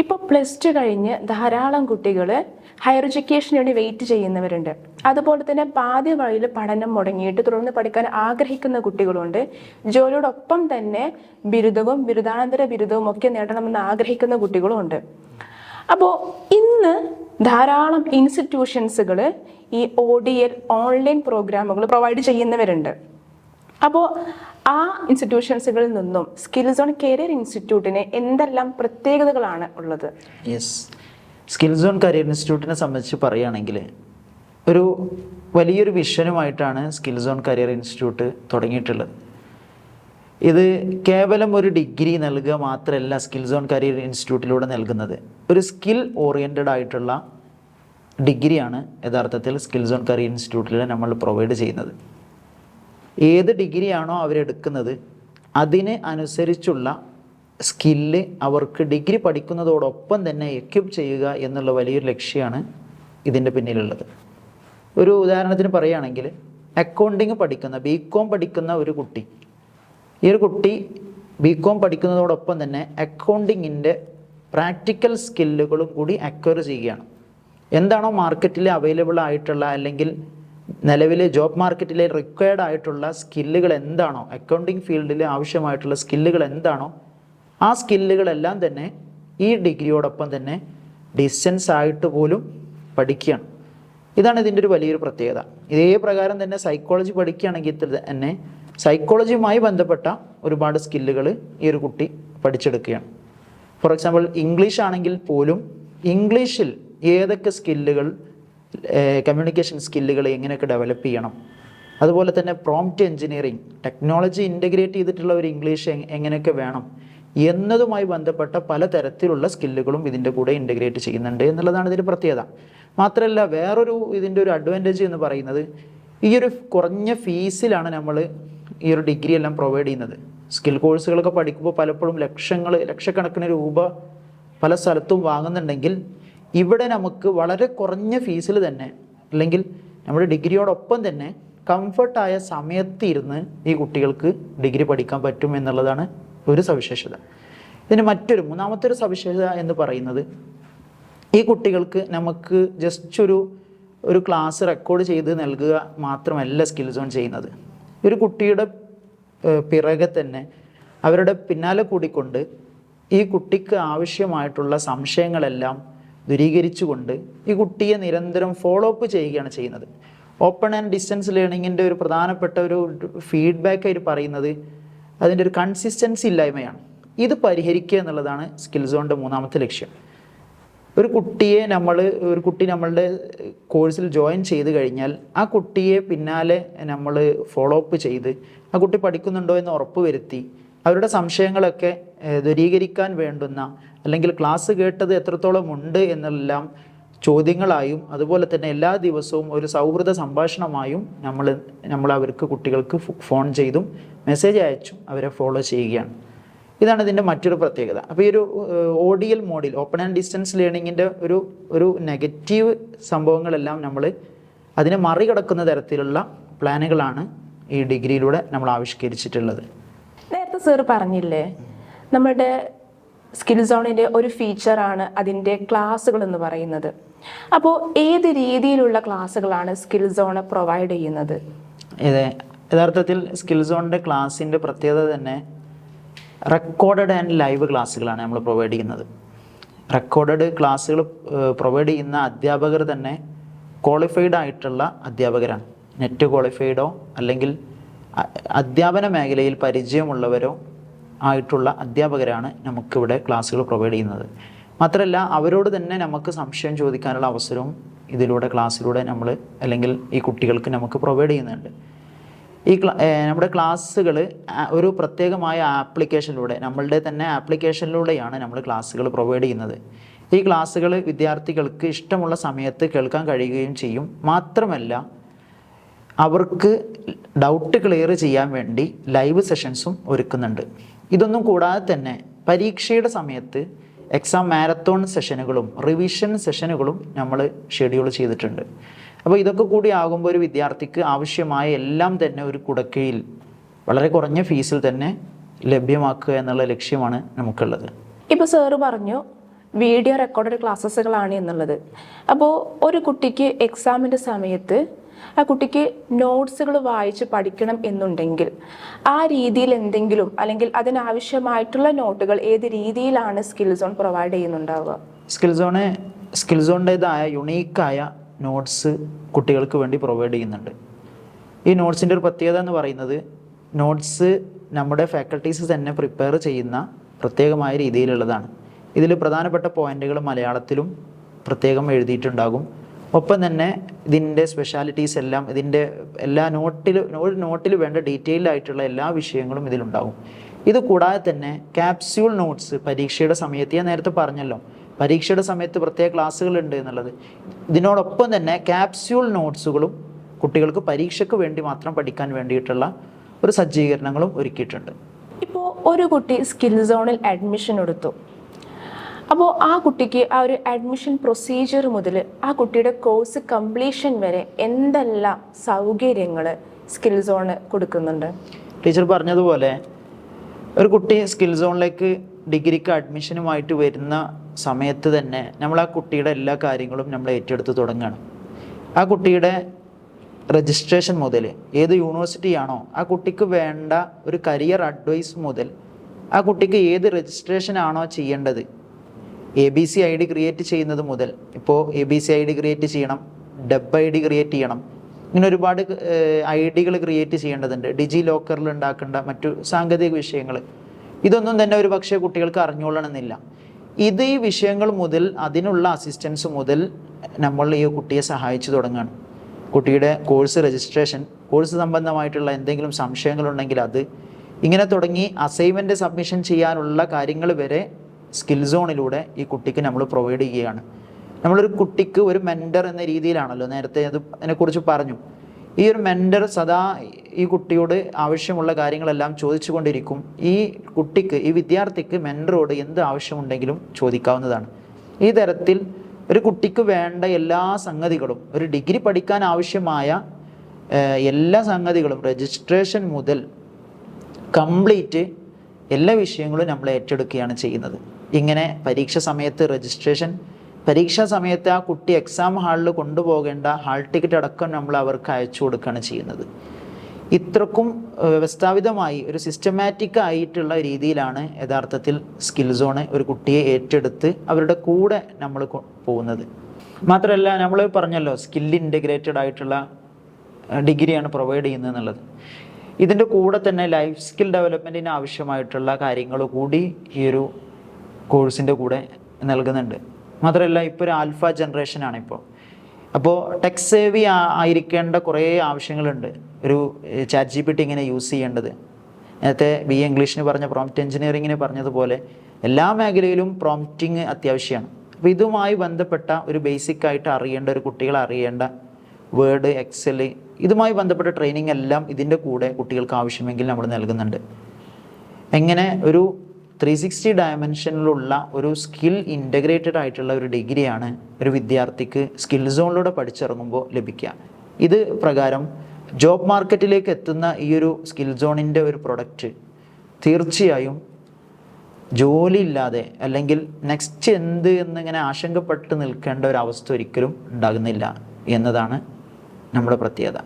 ഇപ്പോൾ +2 കഴിഞ്ഞ് ധാരാളം കുട്ടികൾ ഹയർ എഡ്യൂക്കേഷന് വേണ്ടി വെയിറ്റ് ചെയ്യുന്നവരുണ്ട്. അതുപോലെ തന്നെ പാതി വഴിയിൽ പഠനം മുടങ്ങിയിട്ട് തുടർന്ന് പഠിക്കാൻ ആഗ്രഹിക്കുന്ന കുട്ടികളുണ്ട്. ജോലിയോടൊപ്പം തന്നെ ബിരുദവും ബിരുദാനന്തര ബിരുദവും ഒക്കെ നേടണമെന്ന് ആഗ്രഹിക്കുന്ന കുട്ടികളുമുണ്ട്. അപ്പോൾ ഇന്ന് ധാരാളം ഇൻസ്റ്റിറ്റ്യൂഷൻസുകൾ ഈ ODL ഓൺലൈൻ പ്രോഗ്രാമുകൾ പ്രൊവൈഡ് ചെയ്യുന്നവരുണ്ട്. അപ്പോൾ ആ ഇൻസ്റ്റിറ്റ്യൂഷൻസുകളിൽ നിന്നും സ്കിൽ സോൺ കരിയർ ഇൻസ്റ്റിറ്റ്യൂട്ടിന് എന്തെല്ലാം പ്രത്യേകതകളാണ് ഉള്ളത്? സ്കിൽ സോൺ കരിയർ ഇൻസ്റ്റിറ്റ്യൂട്ടിനെ സംബന്ധിച്ച് പറയുകയാണെങ്കിൽ ഒരു വലിയൊരു വിഷനുമായിട്ടാണ് സ്കിൽ സോൺ കരിയർ ഇൻസ്റ്റിറ്റ്യൂട്ട് തുടങ്ങിയിട്ടുള്ളത്. ഇത് കേവലം ഒരു ഡിഗ്രി നൽകുക മാത്രമല്ല സ്കിൽ സോൺ കരിയർ ഇൻസ്റ്റിറ്റ്യൂട്ടിലൂടെ നൽകുന്നത്. ഒരു സ്കിൽ ഓറിയൻറ്റഡ് ആയിട്ടുള്ള ഡിഗ്രിയാണ് യഥാർത്ഥത്തിൽ സ്കിൽ സോൺ കരിയർ ഇൻസ്റ്റിറ്റ്യൂട്ടിൽ നമ്മൾ പ്രൊവൈഡ് ചെയ്യുന്നത്. ഏത് ഡിഗ്രിയാണോ അവരെടുക്കുന്നത് അതിന് അനുസരിച്ചുള്ള സ്കില്ല് അവർക്ക് ഡിഗ്രി പഠിക്കുന്നതോടൊപ്പം തന്നെ എക്വിപ്പ് ചെയ്യുക എന്നുള്ള വലിയൊരു ലക്ഷ്യമാണ് ഇതിൻ്റെ പിന്നിലുള്ളത്. ഒരു ഉദാഹരണത്തിന് പറയുകയാണെങ്കിൽ അക്കൗണ്ടിങ് പഠിക്കുന്ന BCom പഠിക്കുന്ന ഒരു കുട്ടി, ഈ ഒരു കുട്ടി BCom പഠിക്കുന്നതോടൊപ്പം തന്നെ അക്കൗണ്ടിങ്ങിൻ്റെ പ്രാക്ടിക്കൽ സ്കില്ലുകളും കൂടി അക്വയർ ചെയ്യുകയാണ്. എന്താണോ മാർക്കറ്റിൽ അവൈലബിൾ ആയിട്ടുള്ള അല്ലെങ്കിൽ നിലവിലെ ജോബ് മാർക്കറ്റിൽ റിക്വയർഡ് ആയിട്ടുള്ള സ്കില്ലുകൾ എന്താണോ, അക്കൗണ്ടിങ് ഫീൽഡിൽ ആവശ്യമായിട്ടുള്ള സ്കില്ലുകൾ എന്താണോ, ആ സ്കില്ലുകളെല്ലാം തന്നെ ഈ ഡിഗ്രിയോടൊപ്പം തന്നെ ഡിസ്റ്റൻസ് ആയിട്ട് പോലും പഠിക്കുകയാണ്. ഇതാണ് ഇതിൻ്റെ ഒരു വലിയൊരു പ്രത്യേകത. ഇതേ പ്രകാരം തന്നെ സൈക്കോളജി പഠിക്കുകയാണെങ്കിൽ തന്നെ സൈക്കോളജിയുമായി ബന്ധപ്പെട്ട ഒരുപാട് സ്കില്ലുകൾ ഈ ഒരു കുട്ടി പഠിച്ചെടുക്കുകയാണ്. ഫോർ എക്സാമ്പിൾ ഇംഗ്ലീഷ് ആണെങ്കിൽ പോലും ഇംഗ്ലീഷിൽ ഏതൊക്കെ സ്കില്ലുകൾ, കമ്മ്യൂണിക്കേഷൻ സ്കില്ലുകൾ എങ്ങനെയൊക്കെ ഡെവലപ്പ് ചെയ്യണം, അതുപോലെ തന്നെ പ്രോംപ്റ്റ് എഞ്ചിനീയറിംഗ്, ടെക്നോളജി ഇൻ്റഗ്രേറ്റ് ചെയ്തിട്ടുള്ള ഒരു ഇംഗ്ലീഷ് എങ്ങനെയൊക്കെ വേണം എന്നതുമായി ബന്ധപ്പെട്ട പലതരത്തിലുള്ള സ്കില്ലുകളും ഇതിൻ്റെ കൂടെ ഇൻ്റഗ്രേറ്റ് ചെയ്യുന്നുണ്ട് എന്നുള്ളതാണ് ഇതിൻ്റെ പ്രത്യേകത. മാത്രമല്ല വേറൊരു ഇതിൻ്റെ ഒരു അഡ്വാൻറ്റേജ് എന്ന് പറയുന്നത് ഈ ഒരു കുറഞ്ഞ ഫീസിലാണ് നമ്മൾ ഈ ഒരു ഡിഗ്രി എല്ലാം പ്രൊവൈഡ് ചെയ്യുന്നത്. സ്കിൽ കോഴ്സുകളൊക്കെ പഠിക്കുമ്പോൾ പലപ്പോഴും ലക്ഷക്കണക്കിന് രൂപ പല സ്ഥലത്തും വാങ്ങുന്നുണ്ടെങ്കിൽ ഇവിടെ നമുക്ക് വളരെ കുറഞ്ഞ ഫീസിൽ തന്നെ അല്ലെങ്കിൽ നമ്മുടെ ഡിഗ്രിയോടൊപ്പം തന്നെ കംഫർട്ടായ സമയത്ത് ഇരുന്ന് ഈ കുട്ടികൾക്ക് ഡിഗ്രി പഠിക്കാൻ പറ്റും എന്നുള്ളതാണ് ഒരു സവിശേഷത. ഇതിന് മൂന്നാമത്തെ ഒരു സവിശേഷത എന്ന് പറയുന്നത് ഈ കുട്ടികൾക്ക് നമുക്ക് ജസ്റ്റ് ഒരു ക്ലാസ് റെക്കോർഡ് ചെയ്ത് നൽകുക മാത്രമല്ല സ്കിൽ സോൺ ചെയ്യുന്നത്. ഒരു കുട്ടിയുടെ പിറകെ തന്നെ അവരുടെ പിന്നാലെ കൂടിക്കൊണ്ട് ഈ കുട്ടിക്ക് ആവശ്യമായിട്ടുള്ള സംശയങ്ങളെല്ലാം ദൂരീകരിച്ചുകൊണ്ട് ഈ കുട്ടിയെ നിരന്തരം ഫോളോ അപ്പ് ചെയ്യുകയാണ് ചെയ്യുന്നത്. ഓപ്പൺ ആൻഡ് ഡിസ്റ്റൻസ് ലേണിങ്ങിൻ്റെ ഒരു പ്രധാനപ്പെട്ട ഒരു ഫീഡ്ബാക്കായിട്ട് പറയുന്നത് അതിൻ്റെ ഒരു കൺസിസ്റ്റൻസി ഇല്ലായ്മയാണ്. ഇത് പരിഹരിക്കുക എന്നുള്ളതാണ് സ്കിൽ സോണിൻ്റെ മൂന്നാമത്തെ ലക്ഷ്യം. ഒരു കുട്ടി നമ്മളുടെ കോഴ്സിൽ ജോയിൻ ചെയ്ത് കഴിഞ്ഞാൽ ആ കുട്ടിയെ പിന്നാലെ നമ്മൾ ഫോളോ അപ്പ് ചെയ്ത് ആ കുട്ടി പഠിക്കുന്നുണ്ടോ എന്ന് ഉറപ്പ് വരുത്തി അവരുടെ സംശയങ്ങളൊക്കെ ദൂരീകരിക്കാൻ വേണ്ടുന്ന അല്ലെങ്കിൽ ക്ലാസ് കേട്ടത് എത്രത്തോളം ഉണ്ട് എന്നെല്ലാം ചോദ്യങ്ങളായും അതുപോലെ തന്നെ എല്ലാ ദിവസവും ഒരു സൗഹൃദ സംഭാഷണമായും നമ്മൾ അവർക്ക് കുട്ടികൾക്ക് ഫോൺ ചെയ്തും മെസ്സേജ് അയച്ചും അവരെ ഫോളോ ചെയ്യുകയാണ്. ഇതാണ് ഇതിൻ്റെ മറ്റൊരു പ്രത്യേകത. അപ്പോൾ ഈ ഒരു ODL മോഡിൽ ഓപ്പൺ ആൻഡ് ഡിസ്റ്റൻസ് ലേണിങ്ങിൻ്റെ ഒരു നെഗറ്റീവ് സംഭവങ്ങളെല്ലാം നമ്മൾ അതിനെ മറികടക്കുന്ന തരത്തിലുള്ള പ്ലാനുകളാണ് ഈ ഡിഗ്രിയിലൂടെ നമ്മൾ ആവിഷ്കരിച്ചിട്ടുള്ളത്. നേരത്തെ സാർ പറഞ്ഞില്ലേ നമ്മുടെ സ്കിൽ സോണിൻ്റെ ഒരു ഫീച്ചറാണ് അതിൻ്റെ ക്ലാസ്സുകൾ എന്ന് പറയുന്നത്. അപ്പോൾ ഏത് രീതിയിലുള്ള ക്ലാസ്സുകളാണ് സ്കിൽ സോൺ പ്രൊവൈഡ് ചെയ്യുന്നത്? യഥാർത്ഥത്തിൽ സ്കിൽ സോണിൻ്റെ ക്ലാസ്സിൻ്റെ പ്രത്യേകത തന്നെ റെക്കോർഡഡ് ആൻഡ് ലൈവ് ക്ലാസ്സുകളാണ് നമ്മൾ പ്രൊവൈഡ് ചെയ്യുന്നത്. റെക്കോർഡഡ് ക്ലാസ്സുകൾ പ്രൊവൈഡ് ചെയ്യുന്ന അധ്യാപകർ തന്നെ ക്വാളിഫൈഡ് ആയിട്ടുള്ള അധ്യാപകരാണ്. നെറ്റ് ക്വാളിഫൈഡോ അല്ലെങ്കിൽ അധ്യാപന മേഖലയിൽ പരിചയമുള്ളവരോ ആയിട്ടുള്ള അധ്യാപകരാണ് നമുക്കിവിടെ ക്ലാസ്സുകൾ പ്രൊവൈഡ് ചെയ്യുന്നത്. മാത്രമല്ല അവരോട് തന്നെ നമുക്ക് സംശയം ചോദിക്കാനുള്ള അവസരവും ക്ലാസ്സിലൂടെ നമ്മൾ അല്ലെങ്കിൽ ഈ കുട്ടികൾക്ക് നമുക്ക് പ്രൊവൈഡ് ചെയ്യുന്നുണ്ട്. നമ്മുടെ ക്ലാസ്സുകൾ ഒരു പ്രത്യേകമായ ആപ്ലിക്കേഷനിലൂടെ നമ്മളുടെ തന്നെ ആപ്ലിക്കേഷനിലൂടെയാണ് നമ്മൾ ക്ലാസ്സുകൾ പ്രൊവൈഡ് ചെയ്യുന്നത്. ഈ ക്ലാസ്സുകൾ വിദ്യാർത്ഥികൾക്ക് ഇഷ്ടമുള്ള സമയത്ത് കേൾക്കാൻ കഴിയുകയും ചെയ്യും. മാത്രമല്ല അവർക്ക് ഡൗട്ട് ക്ലിയർ ചെയ്യാൻ വേണ്ടി ലൈവ് സെഷൻസും ഒരുക്കുന്നുണ്ട്. ഇതൊന്നും കൂടാതെ തന്നെ പരീക്ഷയുടെ സമയത്ത് എക്സാം മാരത്തോൺ സെഷനുകളും റിവിഷൻ സെഷനുകളും നമ്മൾ ഷെഡ്യൂൾ ചെയ്തിട്ടുണ്ട്. അപ്പോൾ ഇതൊക്കെ കൂടി ആകുമ്പോൾ ഒരു വിദ്യാർത്ഥിക്ക് ആവശ്യമായ എല്ലാം തന്നെ ഒരു കുടക്കീഴിൽ വളരെ കുറഞ്ഞ ഫീസിൽ തന്നെ ലഭ്യമാക്കുക എന്നുള്ള ലക്ഷ്യമാണ് നമുക്കുള്ളത്. ഇപ്പോൾ സാറ് പറഞ്ഞു വീഡിയോ റെക്കോർഡഡ് ക്ലാസ്സസുകളാണ് എന്നുള്ളത്. അപ്പോൾ ഒരു കുട്ടിക്ക് എക്സാമിൻ്റെ സമയത്ത് ആ കുട്ടിക്ക് നോട്ട്സുകൾ വായിച്ച് പഠിക്കണം എന്നുണ്ടെങ്കിൽ ആ രീതിയിൽ എന്തെങ്കിലും, അല്ലെങ്കിൽ അതിനാവശ്യമായിട്ടുള്ള നോട്ടുകൾ ഏത് രീതിയിലാണ് സ്കിൽ സോൺ പ്രൊവൈഡ് ചെയ്യുന്നുണ്ടാവുക? സ്കിൽ സോണിൻ്റെതായ യുണീക്കായ നോട്ട്സ് കുട്ടികൾക്ക് വേണ്ടി പ്രൊവൈഡ് ചെയ്യുന്നുണ്ട്. ഈ നോട്ട്സിൻ്റെ ഒരു പ്രത്യേകത എന്ന് പറയുന്നത്, നോട്ട്സ് നമ്മുടെ ഫാക്കൽറ്റീസ് തന്നെ പ്രിപ്പയർ ചെയ്യുന്ന പ്രത്യേകമായ രീതിയിലുള്ളതാണ്. ഇതിൽ പ്രധാനപ്പെട്ട പോയിന്റുകൾ മലയാളത്തിലും പ്രത്യേകം എഴുതിയിട്ടുണ്ടാകും. ഒപ്പം തന്നെ ഇതിൻ്റെ സ്പെഷ്യാലിറ്റീസ് എല്ലാം, ഇതിൻ്റെ എല്ലാ നോട്ടിൽ വേണ്ട ഡീറ്റെയിൽഡ് ആയിട്ടുള്ള എല്ലാ വിഷയങ്ങളും ഇതിലുണ്ടാകും. ഇത് കൂടാതെ തന്നെ ക്യാപ്സ്യൂൾ നോട്ട്സ് പരീക്ഷയുടെ സമയത്ത്, ഞാൻ നേരത്തെ പറഞ്ഞല്ലോ പരീക്ഷയുടെ സമയത്ത് പ്രത്യേക ക്ലാസ്സുകളുണ്ട് എന്നുള്ളത്, ഇതിനോടൊപ്പം തന്നെ ക്യാപ്സ്യൂൾ നോട്ട്സുകളും കുട്ടികൾക്ക് പരീക്ഷയ്ക്ക് വേണ്ടി മാത്രം പഠിക്കാൻ വേണ്ടിയിട്ടുള്ള ഒരു സജ്ജീകരണങ്ങളും ഒരുക്കിയിട്ടുണ്ട്. ഇപ്പോൾ ഒരു കുട്ടി സ്കിൽ സോണിൽ അഡ്മിഷൻ എടുത്തു. അപ്പോൾ ആ കുട്ടിക്ക് ആ ഒരു അഡ്മിഷൻ പ്രൊസീജിയർ മുതൽ ആ കുട്ടിയുടെ കോഴ്സ് കംപ്ലീഷൻ വരെ എന്തെല്ലാം സൗകര്യങ്ങൾ സ്കിൽ സോണ് കൊടുക്കുന്നുണ്ട്? ടീച്ചർ പറഞ്ഞതുപോലെ ഒരു കുട്ടി സ്കിൽ സോണിലേക്ക് ഡിഗ്രിക്ക് അഡ്മിഷനുമായിട്ട് വരുന്ന സമയത്ത് തന്നെ നമ്മൾ ആ കുട്ടിയുടെ എല്ലാ കാര്യങ്ങളും നമ്മൾ ഏറ്റെടുത്ത് തുടങ്ങുകയാണ്. ആ കുട്ടിയുടെ രജിസ്ട്രേഷൻ മുതൽ ഏത് യൂണിവേഴ്സിറ്റിയാണോ ആ കുട്ടിക്ക് വേണ്ട ഒരു കരിയർ അഡ്വൈസ് മുതൽ ആ കുട്ടിക്ക് ഏത് രജിസ്ട്രേഷൻ ആണോ ചെയ്യേണ്ടത്, ABC ID ക്രിയേറ്റ് ചെയ്യുന്നത് മുതൽ, ഇപ്പോൾ ABC ID ക്രിയേറ്റ് ചെയ്യണം, ഡബ് ID ക്രിയേറ്റ് ചെയ്യണം, ഇങ്ങനെ ഒരുപാട് ID ക്രിയേറ്റ് ചെയ്യേണ്ടതുണ്ട്. ഡിജി ലോക്കറിൽ ഉണ്ടാക്കേണ്ട മറ്റു സാങ്കേതിക വിഷയങ്ങൾ, ഇതൊന്നും തന്നെ ഒരു പക്ഷേ കുട്ടികൾക്ക് അറിഞ്ഞുകൊള്ളണമെന്നില്ല. ഈ വിഷയങ്ങൾ മുതൽ, അതിനുള്ള അസിസ്റ്റൻസ് മുതൽ നമ്മൾ ഈ കുട്ടിയെ സഹായിച്ചു തുടങ്ങുകയാണ്. കുട്ടിയുടെ കോഴ്സ് രജിസ്ട്രേഷൻ, കോഴ്സ് സംബന്ധമായിട്ടുള്ള എന്തെങ്കിലും സംശയങ്ങളുണ്ടെങ്കിൽ അത്, ഇങ്ങനെ തുടങ്ങി അസൈൻമെൻറ്റ് സബ്മിഷൻ ചെയ്യാനുള്ള കാര്യങ്ങൾ വരെ സ്കിൽ സോണിലൂടെ ഈ കുട്ടിക്ക് നമ്മൾ പ്രൊവൈഡ് ചെയ്യുകയാണ്. നമ്മളൊരു കുട്ടിക്ക് ഒരു മെൻറ്റർ എന്ന രീതിയിലാണല്ലോ നേരത്തെ അതിനെക്കുറിച്ച് പറഞ്ഞു. ഈ ഒരു മെൻറ്റർ സദാ ഈ കുട്ടിയോട് ആവശ്യമുള്ള കാര്യങ്ങളെല്ലാം ചോദിച്ചു കൊണ്ടിരിക്കും. ഈ കുട്ടിക്ക്, ഈ വിദ്യാർത്ഥിക്ക് മെൻറ്ററോട് എന്ത് ആവശ്യമുണ്ടെങ്കിലും ചോദിക്കാവുന്നതാണ്. ഈ തരത്തിൽ ഒരു കുട്ടിക്ക് വേണ്ട എല്ലാ സംഗതികളും, ഒരു ഡിഗ്രി പഠിക്കാൻ ആവശ്യമായ എല്ലാ സംഗതികളും രജിസ്ട്രേഷൻ മുതൽ കംപ്ലീറ്റ് എല്ലാ വിഷയങ്ങളും നമ്മൾ ഏറ്റെടുക്കുകയാണ് ചെയ്യുന്നത്. ഇങ്ങനെ പരീക്ഷ സമയത്ത് രജിസ്ട്രേഷൻ, പരീക്ഷാ സമയത്ത് ആ കുട്ടി എക്സാം ഹാളിൽ കൊണ്ടുപോകേണ്ട ഹാൾ ടിക്കറ്റ് അടക്കം നമ്മൾ അവർക്ക് അയച്ചു കൊടുക്കുകയാണ് ചെയ്യുന്നത്. ഇത്രക്കും വ്യവസ്ഥാപിതമായി ഒരു സിസ്റ്റമാറ്റിക് ആയിട്ടുള്ള രീതിയിലാണ് യഥാർത്ഥത്തിൽ സ്കിൽ സോണ് ഒരു കുട്ടിയെ ഏറ്റെടുത്ത് അവരുടെ കൂടെ നമ്മൾ പോകുന്നത്. മാത്രമല്ല, നമ്മൾ പറഞ്ഞല്ലോ സ്കിൽ ഇൻ്റഗ്രേറ്റഡ് ആയിട്ടുള്ള ഡിഗ്രിയാണ് പ്രൊവൈഡ് ചെയ്യുന്നത് എന്നുള്ളത്. ഇതിൻ്റെ കൂടെ തന്നെ ലൈഫ് സ്കിൽ ഡെവലപ്മെൻറ്റിന് ആവശ്യമായിട്ടുള്ള കാര്യങ്ങൾ കൂടി ഈ ഒരു കോഴ്സിൻ്റെ കൂടെ നൽകുന്നുണ്ട്. മാത്രമല്ല, ഇപ്പോൾ ഒരു ആൽഫ ജനറേഷനാണ് അപ്പോൾ ടെക് സേവി ആയിരിക്കേണ്ട കുറേ ആവശ്യങ്ങളുണ്ട്. ഒരു ChatGPT ഇങ്ങനെ യൂസ് ചെയ്യേണ്ടത്, നേരത്തെ BA ഇംഗ്ലീഷിന് പറഞ്ഞ പ്രോംപ്റ്റ് എഞ്ചിനീയറിങ്ങിന് പറഞ്ഞതുപോലെ എല്ലാ മേഖലയിലും പ്രോംപ്റ്റിങ് അത്യാവശ്യമാണ്. അപ്പോൾ ഇതുമായി ബന്ധപ്പെട്ട ഒരു ബേസിക് ആയിട്ട് അറിയേണ്ട, ഒരു കുട്ടികൾ അറിയേണ്ട വേർഡ്, എക്സൽ, ഇതുമായി ബന്ധപ്പെട്ട ട്രെയിനിങ് എല്ലാം ഇതിൻ്റെ കൂടെ കുട്ടികൾക്ക് ആവശ്യമെങ്കിൽ നമ്മൾ നൽകുന്നുണ്ട്. എങ്ങനെ ഒരു 360 ഡയമെൻഷനിലുള്ള ഒരു സ്കിൽ ഇൻ്റഗ്രേറ്റഡ് ആയിട്ടുള്ള ഒരു ഡിഗ്രിയാണ് ഒരു വിദ്യാർത്ഥിക്ക് സ്കിൽ സോണിലൂടെ പഠിച്ചിറങ്ങുമ്പോൾ ലഭിക്കുക. ഇത് പ്രകാരം ജോബ് മാർക്കറ്റിലേക്ക് എത്തുന്ന ഈ ഒരു സ്കിൽ സോണിൻ്റെ ഒരു പ്രൊഡക്റ്റ് തീർച്ചയായും ജോലി ഇല്ലാതെ, അല്ലെങ്കിൽ നെക്സ്റ്റ് എന്ത് എന്നിങ്ങനെ ആശങ്കപ്പെട്ട് നിൽക്കേണ്ട ഒരു അവസ്ഥ ഒരിക്കലും ഉണ്ടാകുന്നില്ല എന്നതാണ് നമ്മുടെ പ്രത്യേകത.